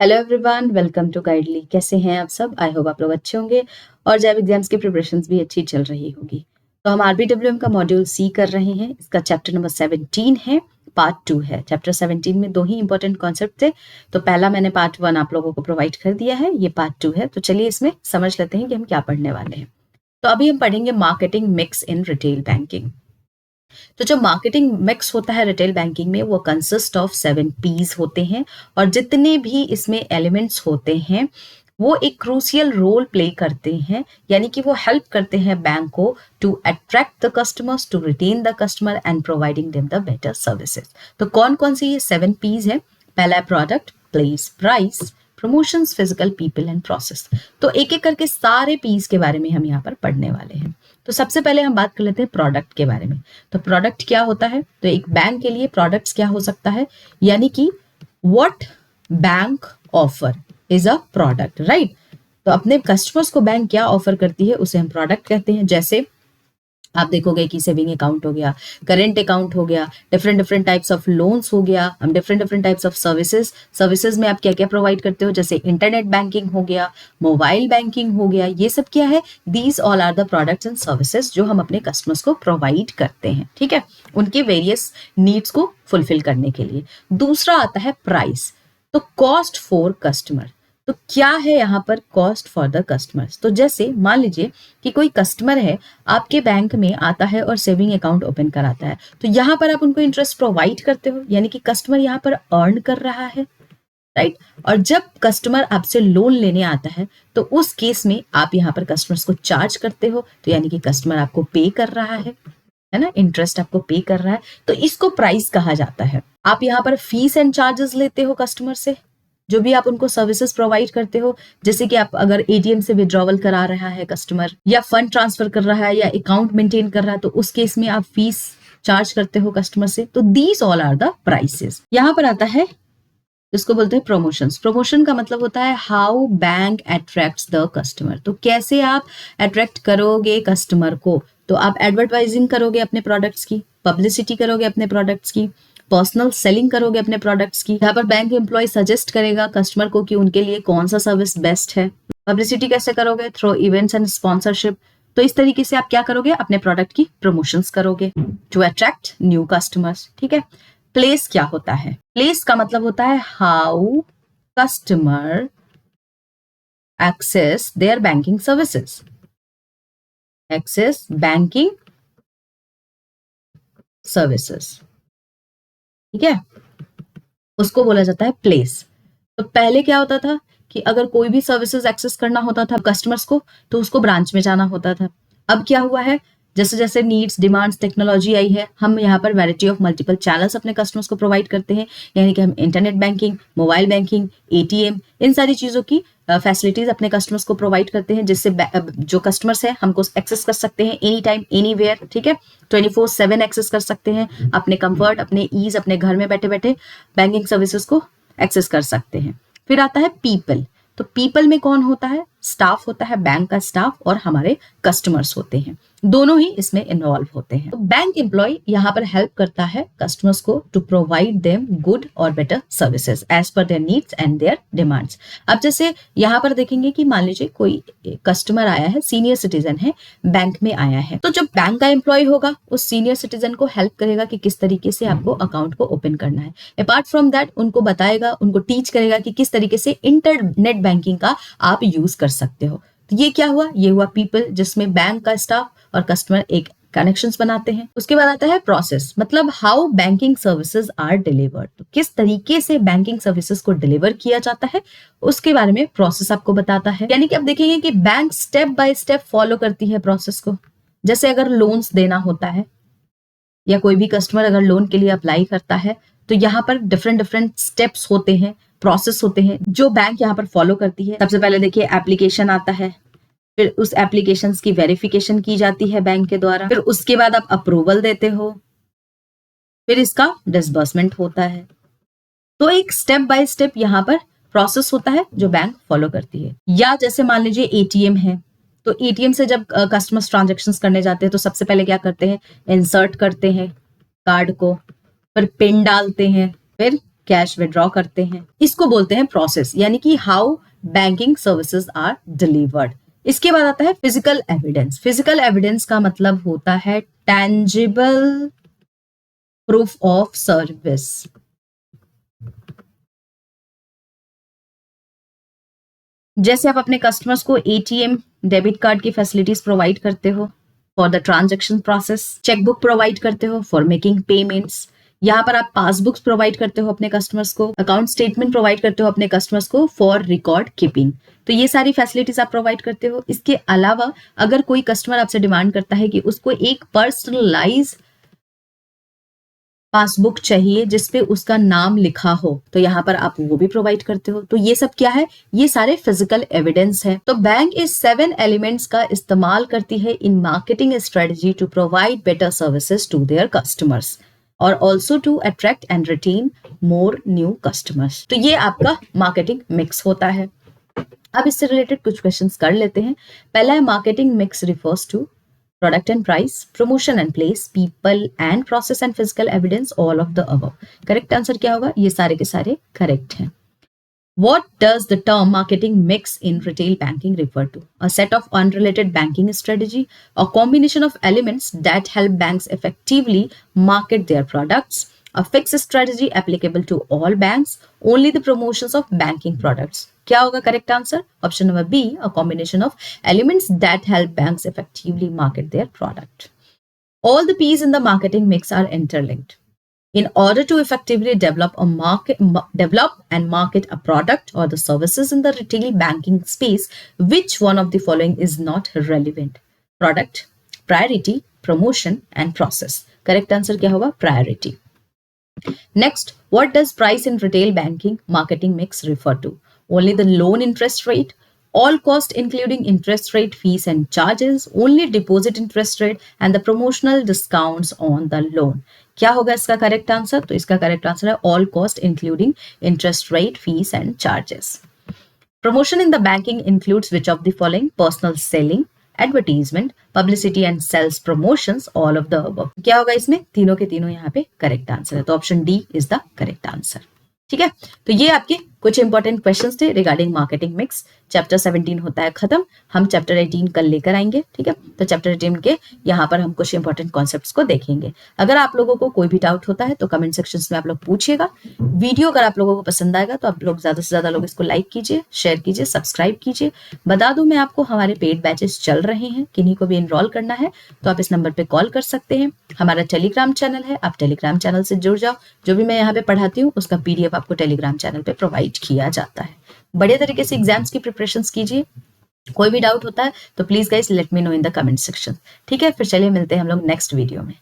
Hello everyone, welcome to Guidely. कैसे हैं आप सब? आई होप आप लोग अच्छे होंगे और जैब एग्जाम्स की प्रिपरेशंस भी अच्छी चल रही होगी। तो हम आरबीडब्ल्यूएम का मॉड्यूल सी कर रहे हैं। इसका चैप्टर नंबर 17 है, पार्ट 2 है। चैप्टर 17 में 2 ही इंपॉर्टेंट कॉन्सेप्ट थे। तो पहला मैंने पार्ट 1 आप लोगों को प्रोवाइड कर दिया है, ये पार्ट 2 है। तो चलिए इसमें समझ लेते हैं कि हम क्या पढ़ने वाले हैं। तो अभी हम पढ़ेंगे marketing mix in retail banking. तो जो मार्केटिंग मिक्स होता है रिटेल बैंकिंग में, वो कंसिस्ट ऑफ 7 पीज होते हैं और जितने भी इसमें एलिमेंट्स होते हैं वो एक क्रूशियल रोल प्ले करते हैं, यानी कि वो हेल्प करते हैं बैंक को to attract the customers, to retain the customer and providing them the better services. तो कौन कौन से ये 7 पीज है? पहला है product, place, price, promotions, physical, people and process. तो एक एक करके सारे पीस के बारे में हम यहाँ पर पढ़ने वाले हैं। तो सबसे पहले हम बात कर लेते हैं प्रोडक्ट के बारे में। तो प्रोडक्ट क्या होता है? तो एक बैंक के लिए प्रोडक्ट्स क्या हो सकता है, यानी कि what bank offer is a product, right. तो अपने कस्टमर्स को बैंक क्या ऑफर करती है उसे हम प्रोडक्ट कहते हैं। जैसे आप देखोगे कि सेविंग अकाउंट हो गया, करेंट अकाउंट हो गया, different different types of loans हो गया, हम different different types of services में आप क्या क्या प्रोवाइड करते हो, जैसे इंटरनेट बैंकिंग हो गया, मोबाइल बैंकिंग हो गया, ये सब क्या है? These all are the products and services जो हम अपने कस्टमर्स को प्रोवाइड करते हैं, ठीक है, उनके वेरियस नीड्स को फुलफिल करने के लिए। दूसरा आता है प्राइस। तो कॉस्ट फॉर कस्टमर। तो क्या है यहाँ पर? Cost for the customers. तो जैसे मान लीजिए कि कोई कस्टमर है, आपके बैंक में आता है और सेविंग अकाउंट ओपन कराता है, तो यहाँ पर आप उनको इंटरेस्ट प्रोवाइड करते हो, यानी कि कस्टमर यहाँ पर अर्न कर रहा है, राइट। और जब कस्टमर आपसे लोन लेने आता है तो उस केस में आप यहाँ पर कस्टमर्स को चार्ज करते हो, तो यानी कि कस्टमर आपको पे कर रहा है ना, इंटरेस्ट आपको पे कर रहा है। तो इसको प्राइस कहा जाता है। आप यहाँ पर फीस एंड चार्जेस लेते हो कस्टमर से, जो भी आप उनको सर्विसेज प्रोवाइड करते हो, जैसे कि आप अगर एटीएम से विड्रॉवल करा रहा है कस्टमर, या फंड ट्रांसफर कर रहा है, या अकाउंट मेंटेन कर रहा है, तो उस केस में आप फीस चार्ज करते हो कस्टमर से। तो these all are the prices. यहां पर आता है, इसको बोलते हैं प्रमोशंस। प्रमोशन का मतलब होता है how bank attracts the customer. तो कैसे आप अट्रैक्ट करोगे कस्टमर को? तो आप एडवर्टाइजिंग करोगे अपने प्रोडक्ट्स की, पब्लिसिटी करोगे अपने प्रोडक्ट्स की, पर्सनल सेलिंग करोगे अपने प्रोडक्ट्स की। यहाँ पर बैंक एम्प्लॉय सजेस्ट करेगा कस्टमर को कि उनके लिए कौन सा सर्विस बेस्ट है। पब्लिसिटी कैसे करोगे? Through events and sponsorship. तो इस तरीके से आप क्या करोगे? अपने प्रोडक्ट की प्रमोशंस करोगे टू अट्रैक्ट न्यू कस्टमर्स, ठीक है। प्लेस क्या होता है? प्लेस का मतलब होता है how customer access their banking services. Access banking services, ठीक है, उसको बोला जाता है प्लेस। तो पहले क्या होता था कि अगर कोई भी सर्विसेज एक्सेस करना होता था कस्टमर्स को, तो उसको ब्रांच में जाना होता था। अब क्या हुआ है, जैसे जैसे नीड्स, डिमांड्स, टेक्नोलॉजी आई है, हम यहाँ पर वैरायटी ऑफ मल्टीपल चैनल्स अपने कस्टमर्स को प्रोवाइड करते हैं, यानी कि हम internet banking, mobile banking, ATM, इन सारी चीज़ों की फैसिलिटीज अपने कस्टमर्स को प्रोवाइड करते हैं, जिससे जो कस्टमर्स है हमको एक्सेस कर सकते हैं एनी टाइम एनी वेयर, ठीक है, 24/7 एक्सेस कर सकते हैं अपने कंफर्ट, अपने ईज, अपने घर में बैठे बैठे बैंकिंग सर्विसेज को एक्सेस कर सकते हैं। फिर आता है पीपल। तो पीपल में कौन होता है? स्टाफ होता है, बैंक का स्टाफ, और हमारे कस्टमर्स होते हैं, दोनों ही इसमें इन्वॉल्व होते हैं। तो बैंक एम्प्लॉय यहाँ पर हेल्प करता है कस्टमर्स को टू प्रोवाइड देम गुड और better services as per their needs and their demands. अब जैसे यहाँ पर देखेंगे कि मान लीजिए कोई कस्टमर आया है, सीनियर सिटीजन है, बैंक में आया है, तो जब बैंक का एम्प्लॉय होगा उस सीनियर सिटीजन को हेल्प करेगा कि किस तरीके से आपको अकाउंट को ओपन करना है। अपार्ट फ्रॉम दैट उनको बताएगा, उनको टीच करेगा कि किस तरीके से इंटरनेट बैंकिंग का आप यूज कर सकते हो। तो ये क्या हुआ? ये हुआ पीपल, जिसमें बैंक का स्टाफ और कस्टमर एक कनेक्शंस बनाते हैं। उसके बाद आता है प्रोसेस, मतलब how banking services are delivered. तो किस तरीके से बैंकिंग सर्विसेज को डिलीवर किया जाता है उसके बारे में प्रोसेस आपको बताता है। यानी कि आप देखेंगे कि bank step by step follow करती है प्रोसेस को। जैसे अगर लोन्स देना होता है या कोई भी कस्टमर अगर लोन के लिए अप्लाई करता है, तो यहाँ पर डिफरेंट डिफरेंट स्टेप्स होते हैं, प्रोसेस होते हैं जो बैंक यहाँ पर फॉलो करती है। सबसे पहले देखिए एप्लीकेशन आता है, फिर उस एप्लीकेशन की वेरिफिकेशन की जाती है बैंक के द्वारा, फिर उसके बाद आप अप्रूवल देते हो, फिर इसका डिसबर्समेंट होता है। तो एक स्टेप बाय स्टेप यहाँ पर प्रोसेस होता है जो बैंक फॉलो करती है। या जैसे मान लीजिए एटीएम है, तो एटीएम से जब कस्टमर्स ट्रांजेक्शन्स करने जाते हैं तो सबसे पहले क्या करते हैं? इंसर्ट करते हैं कार्ड को, फिर पिन डालते हैं, फिर कैश विड्रॉ करते हैं, इसको बोलते हैं प्रोसेस, यानी कि how banking services are delivered. इसके बाद आता है फिजिकल एविडेंस। फिजिकल एविडेंस का मतलब होता है टेंजिबल प्रूफ ऑफ सर्विस। जैसे आप अपने कस्टमर्स को एटीएम, डेबिट कार्ड की फैसिलिटीज प्रोवाइड करते हो for the transaction process, chequebook provide करते हो फॉर मेकिंग पेमेंट्स, यहाँ पर आप पासबुक्स प्रोवाइड करते हो अपने कस्टमर्स को, अकाउंट स्टेटमेंट प्रोवाइड करते हो अपने कस्टमर्स को फॉर रिकॉर्ड कीपिंग। तो ये सारी फैसिलिटीज आप प्रोवाइड करते हो। इसके अलावा अगर कोई कस्टमर आपसे डिमांड करता है कि उसको एक पर्सनलाइज पासबुक चाहिए जिसपे उसका नाम लिखा हो, तो यहाँ पर आप वो भी प्रोवाइड करते हो। तो ये सब क्या है, ये सारे फिजिकल एविडेंस है। तो बैंक इस 7 एलिमेंट्स का इस्तेमाल करती है in marketing strategy to provide better services to their customers और also to attract and retain more new customers. तो ये आपका मार्केटिंग मिक्स होता है। अब इससे रिलेटेड कुछ क्वेश्चंस कर लेते हैं। पहला है marketing mix refers to product and price, promotion and place, people and process and physical evidence, all of the above. Correct answer क्या होगा? ये सारे के सारे correct हैं। What does the term marketing mix in retail banking refer to? A set of unrelated banking strategy, a combination of elements that help banks effectively market their products, a fixed strategy applicable to all banks, only the promotions of banking products. क्या होगा correct answer? Option number B, a combination of elements that help banks effectively market their product. All the P's in the marketing mix are interlinked. In order to effectively develop and market a product or the services in the retail banking space, which one of the following is not relevant? Product, priority, promotion, and process. Correct answer क्या होगा? Priority. Next, what does price in retail banking marketing mix refer to? Only the loan interest rate, all cost including interest rate, fees and charges, only deposit interest rate and the promotional discounts on the loan. क्या होगा इसका correct answer? तो इसका correct answer है all cost including interest rate, fees and charges. Promotion in the banking includes which of the following? Personal selling, advertisement, publicity and sales promotions, all of the above. क्या होगा इसमें? तीनों के तीनों यहाँ पे करेक्ट आंसर है। तो option D is the correct answer. ठीक है, तो ये आपके कुछ इंपॉर्टेंट क्वेश्चंस थे रिगार्डिंग मार्केटिंग मिक्स। चैप्टर 17 होता है खत्म, हम चैप्टर 18 कल लेकर आएंगे। ठीक है, तो चैप्टर 18 के यहाँ पर हम कुछ इंपॉर्टेंट कॉन्सेप्ट्स को देखेंगे। अगर आप लोगों को कोई भी डाउट होता है तो कमेंट सेक्शन में आप लोग पूछिएगा। वीडियो अगर आप लोगों को पसंद आएगा तो आप लोग ज्यादा से ज्यादा लोग इसको लाइक कीजिए, शेयर कीजिए, सब्सक्राइब कीजिए। बता दूं मैं आपको, हमारे पेड बैचेस चल रहे हैं, किन्हीं को भी इनरोल करना है तो आप इस नंबर पे कॉल कर सकते हैं। हमारा टेलीग्राम चैनल है, आप टेलीग्राम चैनल से जुड़ जाओ। जो भी मैं यहाँ पे पढ़ाती हूँ उसका PDF आपको टेलीग्राम चैनल पे प्रोवाइड किया जाता है। बढ़िया तरीके से एग्जाम्स की प्रिपरेशंस कीजिए। कोई भी डाउट होता है तो please guys let me know in the comment section. ठीक है, फिर चलिए मिलते हैं हम लोग नेक्स्ट वीडियो में।